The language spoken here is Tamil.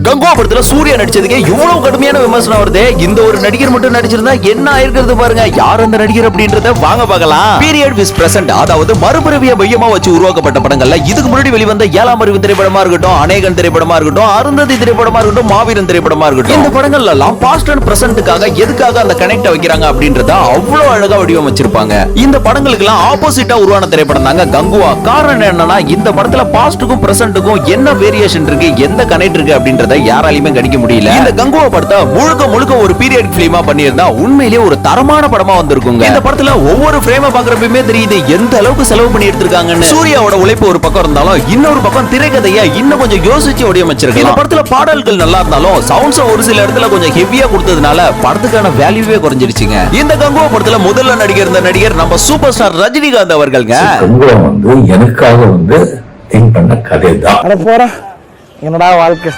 கங்குவா படத்துல சூர்யா நடிச்சதுக்கே இவ்வளவு கடுமையான விமர்சனம் வருது. இந்த ஒரு நடிகர் மட்டும் நடிச்சிருந்தா என்ன ஆயிருக்கிறது பாருங்க. யார் அந்த நடிகர் அப்படின்றத வாங்க பார்க்கலாம். பீரியட் வித் பிரசன்ட், அதாவது மறுபிறவியை மையமா வச்சு உருவாக்கப்பட்ட படங்கள்ல இதுக்கு முன்னாடி வெளிவந்த 7ஆம் அறிவு திரைப்படமா இருக்கட்டும், அநேகன் திரைப்படமா இருக்கட்டும், அருந்ததி திரைப்படமா இருக்கட்டும், மாவீரன் திரைப்படமா இருக்கட்டும், இந்த படங்கள்ல எல்லாம் பாஸ்ட் அண்ட் பிரசன்ட்டுக்காக எதுக்காக அந்த கனெக்ட் வைக்கிறாங்க அப்படின்றத அவ்வளவு அழகா வடிவமைச்சிருப்பாங்க. இந்த படங்களுக்கு எல்லாம் ஆப்போசிட்டா உருவான திரைப்படம் தாங்க கங்குவா. காரணம் என்னன்னா இந்த படத்துல பாஸ்டுக்கும் பிரசன்ட்டுக்கும் என்ன வேரியேஷன் இருக்கு, எந்த கனெக்ட் இருக்கு அப்படின்றத யாராலையுமே கணிக்க முடியல. இந்த கங்குவா படத்தை முழுக்க முழுக்க ஒரு பீரியட் பிலிமா பண்ணியிருந்தா உண்மையிலேயே ஒரு தரமான படமா வந்திருக்குங்க. இந்த படத்துல ஒவ்வொரு ஃப்ரேமை பாக்குறப்பமே தெரியுது எந்த அளவுக்கு செலவு பண்ணி எடுத்திருக்காங்கன்னு. சூர்யாவோட உழைப்பு ஒரு பக்கம் இருந்தாலும் இன்னொரு பக்கம் திரைக்கதையை இன்னும் கொஞ்சம் யோசிச்சு வடிவமைச்சிருக்காங்க. இந்த படத்துல பாடல்கள் நல்லா இருந்தாலும் சவுண்ட்ஸ் ஒரு சில இடத்துல கொஞ்சம் ஹெவியா கொடுத்ததுனால படத்துக்கான வேல்யூவே குறைஞ்சிருச்சுங்க. இந்த கங்குவா படத்துல முதல்ல நடிகர் இந்த நடிகர் நம்ம சூப்பர் ஸ்டார் ரஜினிகாந்த் அவர்கள்ங்க. கங்குவா எனக்காக திங்க் பண்ண கதை தான். என்னடா வாழ்க்கை.